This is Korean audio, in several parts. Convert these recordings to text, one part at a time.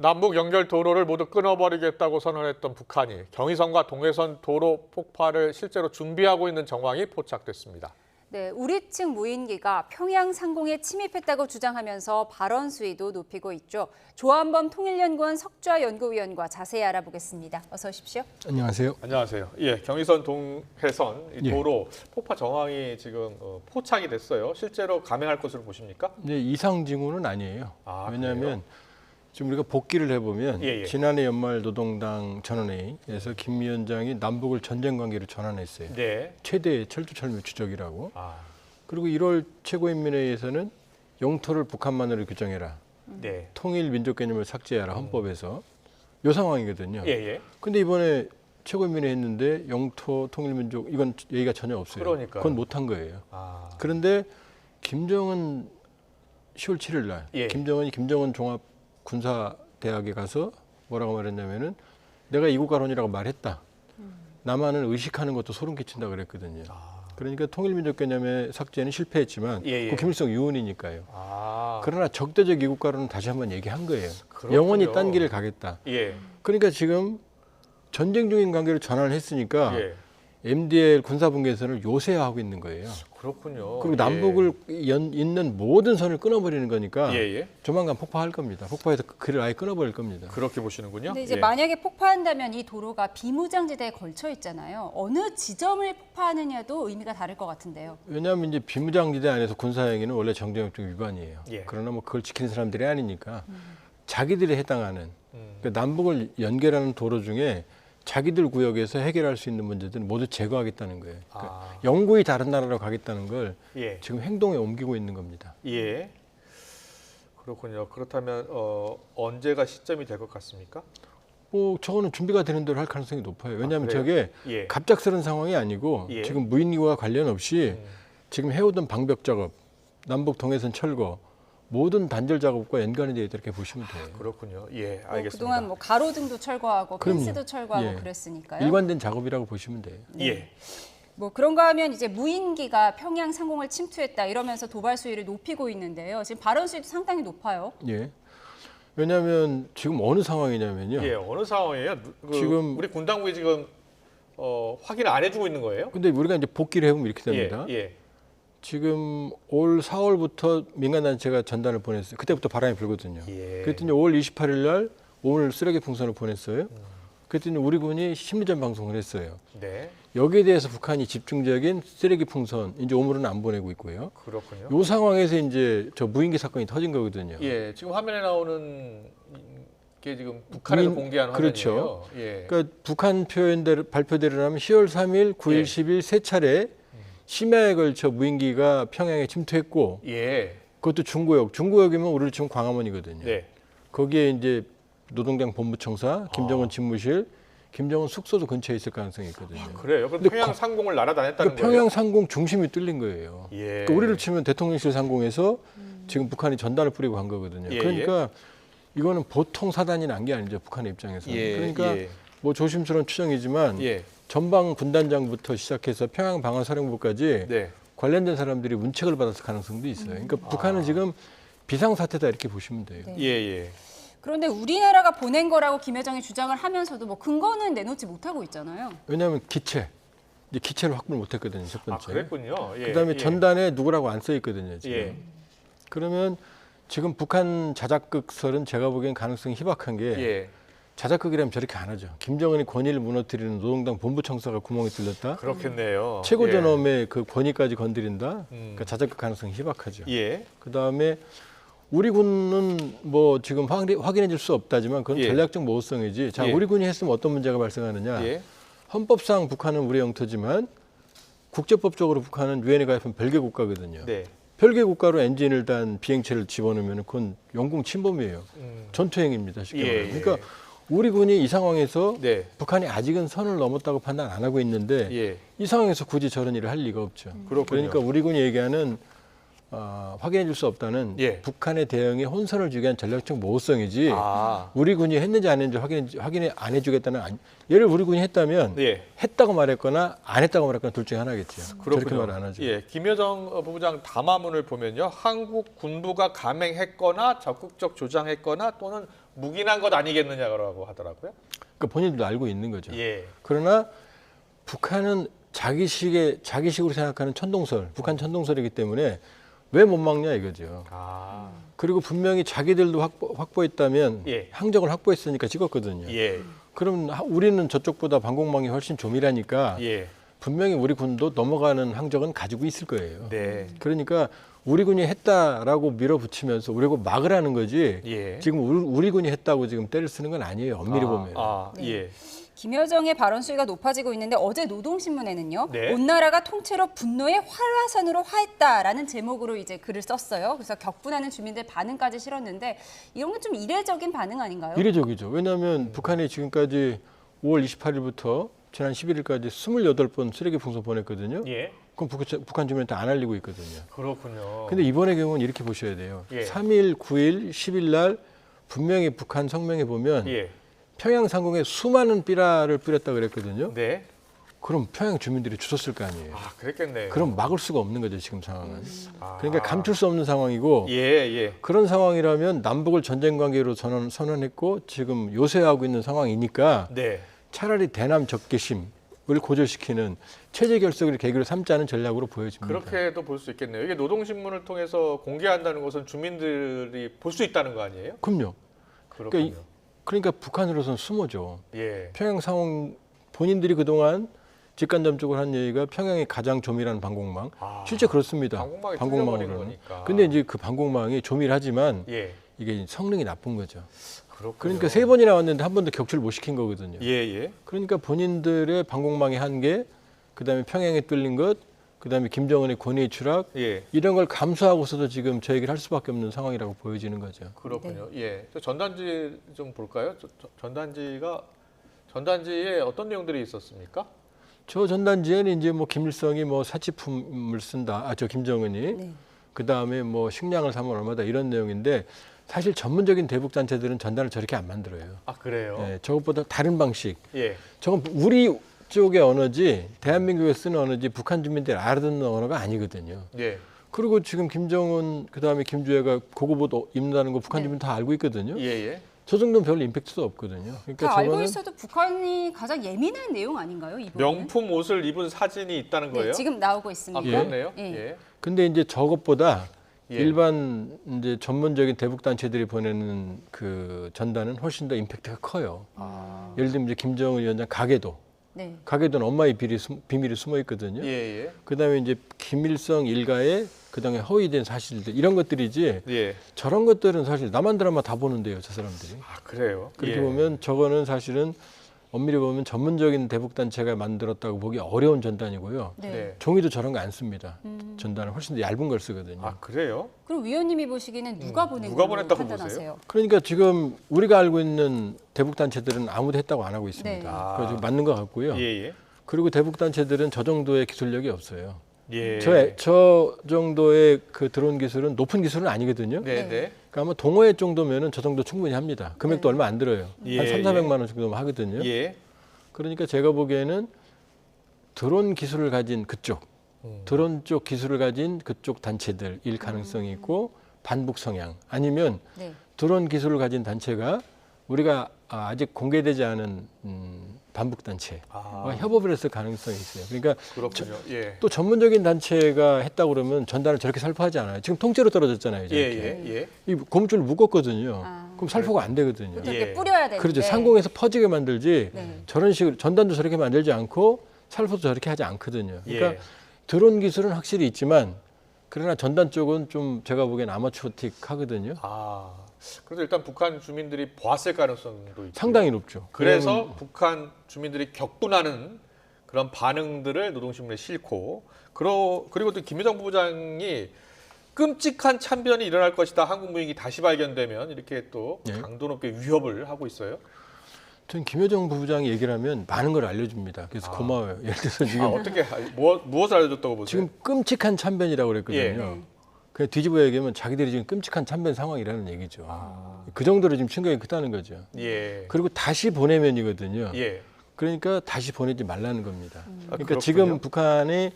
남북 연결 도로를 모두 끊어버리겠다고 선언했던 북한이 경의선과 동해선 도로 폭파를 실제로 준비하고 있는 정황이 포착됐습니다. 네, 우리 측 무인기가 평양 상공에 침입했다고 주장하면서 발언 수위도 높이고 있죠. 조한범 통일연구원 석좌 연구위원과 자세히 알아보겠습니다. 어서 오십시오. 안녕하세요. 안녕하세요. 예, 경의선 동해선 이 도로 폭파 정황이 지금 포착이 됐어요. 실제로 감행할 것으로 보십니까? 네, 이상 징후는 아니에요. 왜냐하면 지금 우리가 복기를 해보면 지난해 연말 노동당 전원회의에서 김 위원장이 남북을 전쟁 관계로 전환했어요. 네. 최대 철두철미 추적이라고. 그리고 1월 최고인민회의에서는 영토를 북한만으로 규정해라. 네. 통일 민족 개념을 삭제하라 헌법에서. 요 상황이거든요. 근데 이번에 최고인민회의 했는데 영토 통일 민족 이건 얘기가 전혀 없어요. 그러니까요. 그건 못한 거예요. 그런데 김정은 10월 7일 날 김정은이 김정은 종합 군사대학에 가서 뭐라고 말했냐면은 내가 이국가론이라고 말했다. 남한을 의식하는 것도 소름 끼친다 그랬거든요. 그러니까 통일민족 개념의 삭제는 실패했지만 그 김일성 유언이니까요. 그러나 적대적 이국가론은 다시 한번 얘기한 거예요. 그렇군요. 영원히 딴 길을 가겠다. 그러니까 지금 전쟁 중인 관계로 전환을 했으니까 MDL 군사분계선을 요새화하고 있는 거예요. 그렇군요. 그리고 남북을 잇는 모든 선을 끊어버리는 거니까 조만간 폭파할 겁니다. 폭파해서 그를 아예 끊어버릴 겁니다. 그렇게 보시는군요. 근데 이제 만약에 폭파한다면 이 도로가 비무장지대에 걸쳐 있잖아요. 어느 지점을 폭파하느냐도 의미가 다를 것 같은데요. 왜냐하면 이제 비무장지대 안에서 군사행위는 원래 정전협정 위반이에요. 그러나 뭐 그걸 지키는 사람들이 아니니까 자기들이 해당하는 그러니까 남북을 연결하는 도로 중에 자기들 구역에서 해결할 수 있는 문제들은 모두 제거하겠다는 거예요. 그러니까 영구히 다른 나라로 가겠다는 걸 지금 행동에 옮기고 있는 겁니다. 그렇군요. 그렇다면 언제가 시점이 될 것 같습니까? 저거는 준비가 되는 대로 할 가능성이 높아요. 왜냐하면 저게 갑작스러운 상황이 아니고 지금 무인기와 관련 없이 지금 해오던 방벽 작업, 남북 동해선 철거, 모든 단절 작업과 연관이 되어 있다 이렇게 보시면 돼요. 그렇군요. 알겠습니다. 그동안 뭐 가로등도 철거하고 펜스도 철거하고 그랬으니까요. 일관된 작업이라고 보시면 돼요. 뭐 그런가 하면 이제 무인기가 평양 상공을 침투했다 이러면서 도발 수위를 높이고 있는데요. 지금 발언 수위도 상당히 높아요. 왜냐하면 지금 어느 상황이냐면요. 어느 상황이에요? 지금 우리 군 당국이 지금 확인을 안 해주고 있는 거예요? 근데 우리가 이제 복귀를 해보면 이렇게 됩니다. 지금 올 4월부터 민간단체가 전단을 보냈어요. 그때부터 바람이 불거든요. 그랬더니 5월 28일 날 오늘 쓰레기 풍선을 보냈어요. 그랬더니 우리 군이 심리전 방송을 했어요. 여기에 대해서 북한이 집중적인 쓰레기 풍선, 이제 오물은 안 보내고 있고요. 그렇군요. 이 상황에서 이제 저 무인기 사건이 터진 거거든요. 지금 화면에 나오는 게 지금 북한에서 공개한 화면이에요. 그러니까 북한 발표대로라면 10월 3일, 9일, 10일 세 차례 심야에 걸쳐 무인기가 평양에 침투했고 그것도 중구역이면 우리 지금 광화문이거든요. 거기에 이제 노동당 본부청사, 김정은 집무실, 김정은 숙소도 근처에 있을 가능성이 있거든요. 그래요? 그럼 평양 상공을 날아다녔다는 거예요? 평양 상공 중심이 뚫린 거예요. 그러니까 우리를 치면 대통령실 상공에서 지금 북한이 전단을 뿌리고 간 거거든요. 그러니까 이거는 보통 사단이 난 게 아니죠. 북한의 입장에서. 그러니까 뭐 조심스러운 추정이지만 전방 군단장부터 시작해서 평양 방어사령부까지 관련된 사람들이 문책을 받았을 가능성도 있어요. 그러니까 북한은 지금 비상사태다 이렇게 보시면 돼요. 그런데 우리나라가 보낸 거라고 김여정이 주장을 하면서도 뭐 근거는 내놓지 못하고 있잖아요. 왜냐하면 기체를 확보를 못했거든요. 첫 번째. 그랬군요. 그다음에 전단에 누구라고 안 써 있거든요. 지금. 그러면 지금 북한 자작극설은 제가 보기엔 가능성이 희박한 게 자작극이라면 저렇게 안 하죠. 김정은이 권위를 무너뜨리는 노동당 본부청사가 구멍이 뚫렸다. 그렇겠네요. 최고전엄의 그 권위까지 건드린다. 그러니까 자작극 가능성이 희박하죠. 그다음에 우리 군은 뭐 지금 확인해 줄 수 없다지만 그건 전략적 모호성이지. 자, 우리 군이 했으면 어떤 문제가 발생하느냐. 헌법상 북한은 우리 영토지만 국제법적으로 북한은 유엔에 가입한 별개 국가거든요. 별개 국가로 엔진을 단 비행체를 집어넣으면 그건 영공 침범이에요. 전투행위입니다. 쉽게 말하면. 그러니까 우리 군이 이 상황에서 북한이 아직은 선을 넘었다고 판단 안 하고 있는데 이 상황에서 굳이 저런 일을 할 리가 없죠. 그러니까 우리 군이 얘기하는 확인해 줄 수 없다는 북한의 대응에 혼선을 주기 위한 전략적 모호성이지 우리 군이 했는지 안 했는지 확인해 안 해주겠다는 예를 우리 군이 했다면 했다고 말했거나 안 했다고 말했거나 둘 중에 하나겠죠. 저렇게 말 안 하죠. 김여정 부부장 담화문을 보면요. 한국 군부가 감행했거나 적극적 조장했거나 또는 묵인한 것 아니겠느냐고 하더라고요. 그러니까 본인들도 알고 있는 거죠. 예. 그러나 북한은 자기식으로 생각하는 천동설, 북한 천동설이기 때문에 왜 못 막냐 이거죠. 아. 그리고 분명히 자기들도 확보했다면 예. 항적을 확보했으니까 찍었거든요. 예. 그럼 우리는 저쪽보다 방공망이 훨씬 조밀하니까 예. 분명히 우리 군도 넘어가는 항적은 가지고 있을 거예요. 네. 그러니까 우리 군이 했다라고 밀어붙이면서 우리 군 막으라는 거지. 예. 지금 우리 군이 했다고 지금 때를 쓰는 건 아니에요. 엄밀히 보면. 네. 예. 김여정의 발언 수위가 높아지고 있는데 어제 노동신문에는요. 네. 온 나라가 통째로 분노의 활화산으로 화했다라는 제목으로 이제 글을 썼어요. 그래서 격분하는 주민들 반응까지 실었는데 이런 건 좀 이례적인 반응 아닌가요? 이례적이죠. 왜냐하면 북한이 지금까지 5월 28일부터 지난 11일까지 28번 쓰레기 풍선 보냈거든요. 예. 그럼 북한 주민한테 안 알리고 있거든요. 그렇군요. 근데 이번의 경우는 이렇게 보셔야 돼요. 예. 3일, 9일, 10일 날 분명히 북한 성명에 보면 예. 평양 상공에 수많은 삐라를 뿌렸다 그랬거든요. 네. 그럼 평양 주민들이 주웠을 거 아니에요. 아, 그랬겠네요. 그럼 막을 수가 없는 거죠, 지금 상황은. 아. 그러니까 감출 수 없는 상황이고 예, 예. 그런 상황이라면 남북을 전쟁 관계로 선언했고 지금 요새하고 있는 상황이니까 네. 차라리 대남 적개심을 고조시키는 체제 결석을 계기로 삼자는 전략으로 보여집니다. 그렇게도 볼 수 있겠네요. 이게 노동신문을 통해서 공개한다는 것은 주민들이 볼 수 있다는 거 아니에요? 그럼요. 그렇군요. 그러니까 북한으로서는 수모죠. 예. 평양 상황 본인들이 그동안 직간접적으로 한 얘기가 평양이 가장 조밀한 방공망. 아, 실제 그렇습니다. 방공망이 방공망으로는. 뚫려버린 거니까. 근데 이제 그 방공망이 조밀하지만 예. 이게 성능이 나쁜 거죠. 그렇군요. 그러니까 3번이나 왔는데 한 번도 격추를 못 시킨 거거든요. 예, 예. 그러니까 본인들의 방공망의 한계, 그다음에 평양에 뚫린 것, 그다음에 김정은의 권위의 추락 예. 이런 걸 감수하고서도 지금 저 얘기를 할 수밖에 없는 상황이라고 보여지는 거죠. 그렇군요. 예. 저 전단지 좀 볼까요? 전단지에 어떤 내용들이 있었습니까? 저 전단지에는 이제 뭐 김일성이 뭐 사치품을 쓴다. 저 김정은이. 네. 그다음에 뭐 식량을 사면 얼마다 이런 내용인데 사실 전문적인 대북 단체들은 전단을 저렇게 안 만들어요. 아, 그래요? 예, 저것보다 다른 방식. 예. 저건 우리 쪽의 언어지 대한민국에 쓰는 언어지 북한 주민들이 알아듣는 언어가 아니거든요. 예. 그리고 지금 김정은 그다음에 김주애가 고고보도 입는다는 거 북한 주민 다 알고 있거든요. 예, 예. 저 정도는 별 임팩트도 없거든요. 그러니까 다 알고 저거는 있어도 북한이 가장 예민한 내용 아닌가요? 이 부분은? 명품 옷을 입은 사진이 있다는 거예요? 네, 지금 나오고 있습니다. 아, 그렇네요. 예. 예. 근데 이제 저것보다 예. 일반 이제 전문적인 대북 단체들이 보내는 그 전단은 훨씬 더 임팩트가 커요. 아. 예를 들면 이제 김정은 위원장 가계도. 네. 가계도는 엄마의 비밀이 숨어 있거든요. 예, 예. 그다음에 이제 김일성 일가의 그다음에 허위된 사실들 이런 것들이지 예. 저런 것들은 사실 남한 드라마 다 보는데요, 저 사람들이. 아, 그래요? 그렇게 예. 보면 저거는 사실은 엄밀히 보면 전문적인 대북 단체가 만들었다고 보기 어려운 전단이고요. 네. 네. 종이도 저런 거 안 씁니다. 전단은 훨씬 더 얇은 걸 쓰거든요. 아, 그래요? 그럼 위원님이 보시기에는 누가 보낸 누가 걸로 보냈다고 판단하세요? 그러니까 지금 우리가 알고 있는 대북 단체들은 아무도 했다고 안 하고 있습니다. 네. 아. 그래서 맞는 것 같고요. 예, 예. 그리고 대북 단체들은 저 정도의 기술력이 없어요. 예. 저 정도의 그 드론 기술은 높은 기술은 아니거든요. 네, 네. 네. 그러니까 아마 동호회 정도면은 저 정도 충분히 합니다. 금액도 네. 얼마 안 들어요. 예, 한 3, 예. 400만 원 정도면 하거든요. 예. 그러니까 제가 보기에는 드론 기술을 가진 그쪽, 드론 쪽 기술을 가진 그쪽 단체들일 가능성이 있고 반북 성향 아니면 네. 드론 기술을 가진 단체가 우리가 아직 공개되지 않은 반북 단체와 아, 협업을 했을 가능성이 있어요. 그러니까 그렇군요. 예. 또 전문적인 단체가 했다고 그러면 전단을 저렇게 살포하지 않아요. 지금 통째로 떨어졌잖아요. 예, 저렇게. 예, 예. 이 고무줄을 묶었거든요. 아. 그럼 살포가 안 되거든요. 이렇게 예. 뿌려야 되는데. 그렇죠. 상공에서 퍼지게 만들지 네. 저런 식으로 전단도 저렇게 만들지 않고 살포도 저렇게 하지 않거든요. 그러니까 예. 드론 기술은 확실히 있지만 그러나 전단 쪽은 좀 제가 보기엔 아마추어틱 하거든요. 아, 그래도 일단 북한 주민들이 보았을 가능성도 있죠. 상당히 높죠. 그래서 북한 주민들이 격분하는 그런 반응들을 노동신문에 싣고 그리고 또 김여정 부부장이 끔찍한 참변이 일어날 것이다. 한국 무인기 다시 발견되면 이렇게 또 네. 강도 높게 위협을 하고 있어요. 전 김여정 부부장이 얘기를 하면 많은 걸 알려줍니다. 그래서 고마워요. 예를 들어서 지금 어떻게 무엇을 알려줬다고 보세요? 지금 끔찍한 참변이라고 그랬거든요. 예. 그냥 뒤집어 얘기하면 자기들이 지금 끔찍한 참변 상황이라는 얘기죠. 그 정도로 지금 충격이 크다는 거죠. 예. 그리고 다시 보내면이거든요. 예. 그러니까 다시 보내지 말라는 겁니다. 그러니까 그렇군요. 지금 북한이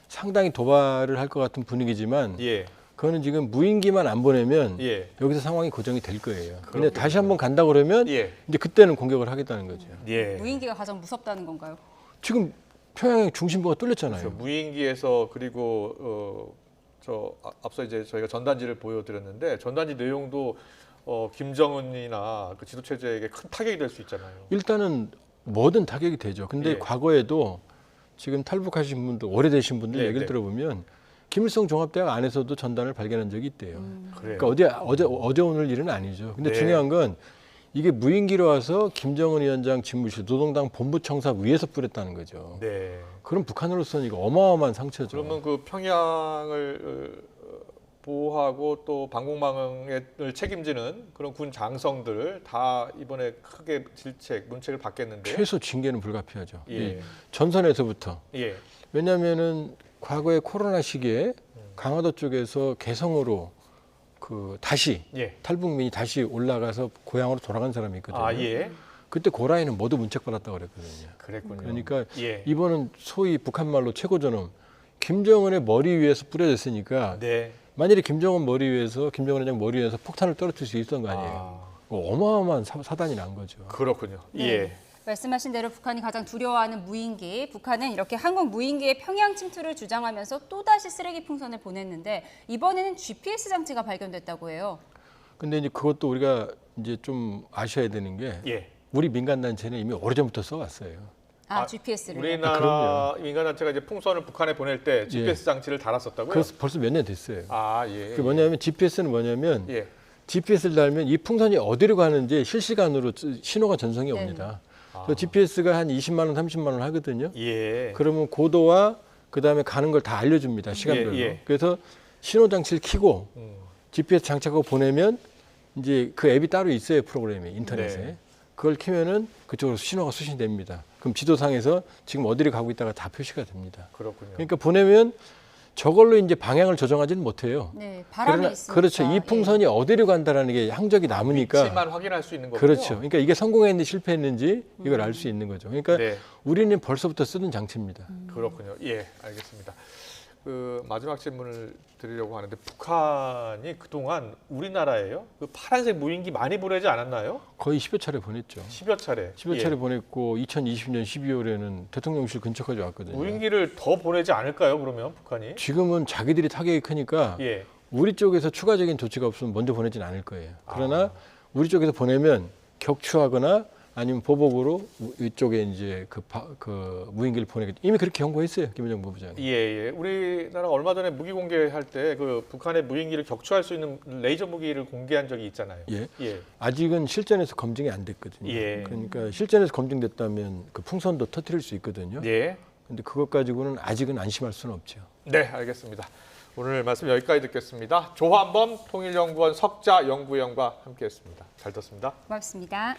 상당히 도발을 할 것 같은 분위기지만 예. 그거는 지금 무인기만 안 보내면 예. 여기서 상황이 고정이 될 거예요. 근데 그렇군요. 다시 한번 간다 그러면 예. 이제 그때는 공격을 하겠다는 거죠. 예. 무인기가 가장 무섭다는 건가요? 지금 평양의 중심부가 뚫렸잖아요. 그렇죠. 무인기에서 그리고 앞서 이제 저희가 전단지를 보여드렸는데 전단지 내용도 김정은이나 그 지도 체제에게 큰 타격이 될 수 있잖아요. 일단은 뭐든 타격이 되죠. 근데 예. 과거에도 지금 탈북하신 분들, 오래되신 분들 네, 얘기를 네. 들어보면 김일성 종합대학 안에서도 전단을 발견한 적이 있대요. 그래요. 그러니까 어제 오늘 일은 아니죠. 근데 네. 중요한 건 이게 무인기로 와서 김정은 위원장 집무실 노동당 본부청사 위에서 뿌렸다는 거죠. 네. 그럼 북한으로서는 이거 어마어마한 상처죠. 그러면 그 평양을 보호하고 또 방공망을 책임지는 그런 군 장성들 다 이번에 크게 문책을 받겠는데요. 최소 징계는 불가피하죠. 예. 이 전선에서부터. 예. 왜냐하면은 과거에 코로나 시기에 강화도 쪽에서 개성으로 그 다시 예. 탈북민이 다시 올라가서 고향으로 돌아간 사람이 있거든요. 아, 예. 그때 고라인은 모두 문책받았다고 그랬거든요. 그랬군요. 그러니까 예. 이번은 소위 북한 말로 최고저놈 김정은의 머리 위에서 뿌려졌으니까 네. 만일에 김정은 위원장 머리 위에서 폭탄을 떨어뜨릴 수 있었던 거 아니에요. 어마어마한 사단이 난 거죠. 그렇군요. 네. 예. 말씀하신 대로 북한이 가장 두려워하는 무인기, 북한은 이렇게 한국 무인기의 평양 침투를 주장하면서 또다시 쓰레기 풍선을 보냈는데 이번에는 GPS 장치가 발견됐다고 해요. 근데 이제 그것도 우리가 이제 좀 아셔야 되는 게 예. 우리 민간단체는 이미 오래전부터 써왔어요. GPS를. 우리나라 민간단체가 이제 풍선을 북한에 보낼 때 GPS 장치를 달았었다고요? 그래서 벌써 몇 년 됐어요. 아, 예. 그게 뭐냐면 GPS는 뭐냐면 예. GPS를 달면 이 풍선이 어디로 가는지 실시간으로 신호가 전송이 네. 옵니다. 그래서 GPS가 한 20만 원, 30만 원 하거든요. 예. 그러면 고도와 그다음에 가는 걸 다 알려줍니다. 시간별로. 예. 그래서 신호 장치를 켜고 GPS 장착하고 보내면 이제 그 앱이 따로 있어요. 프로그램이 인터넷에. 네. 그걸 켜면은 그쪽으로 신호가 수신됩니다. 그럼 지도상에서 지금 어디를 가고 있다가 다 표시가 됩니다. 그렇군요. 그러니까 보내면 저걸로 이제 방향을 조정하지는 못해요. 네, 바람이 그러나 있으니까. 그렇죠. 이 풍선이 어디로 간다라는 게 항적이 남으니까. 위치만 확인할 수 있는 거군요. 그렇죠. 그러니까 이게 성공했는지 실패했는지 이걸 알 수 있는 거죠. 그러니까 네. 우리는 벌써부터 쓰는 장치입니다. 그렇군요. 예, 알겠습니다. 그 마지막 질문을 드리려고 하는데 북한이 그동안 우리나라에요? 그 파란색 무인기 많이 보내지 않았나요? 거의 10여 차례 보냈죠. 10여 차례. 10여 예. 차례 보냈고 2020년 12월에는 대통령실 근처까지 왔거든요. 무인기를 더 보내지 않을까요? 그러면 북한이? 지금은 자기들이 타격이 크니까 예. 우리 쪽에서 추가적인 조치가 없으면 먼저 보내진 않을 거예요. 그러나 우리 쪽에서 보내면 격추하거나 아니면 보복으로 이쪽에 이제 그 무인기를 보내겠죠. 이미 그렇게 경고했어요, 김여정 부부장이. 예. 우리나라가 얼마 전에 무기 공개할 때 그 북한의 무인기를 격추할 수 있는 레이저 무기를 공개한 적이 있잖아요. 예. 예. 아직은 실전에서 검증이 안 됐거든요. 예. 그러니까 실전에서 검증됐다면 그 풍선도 터뜨릴 수 있거든요. 예. 근데 그것 가지고는 아직은 안심할 수는 없죠. 네, 알겠습니다. 오늘 말씀 여기까지 듣겠습니다. 조한범 통일연구원 석자 연구위원과 함께했습니다. 잘 듣습니다. 고맙습니다.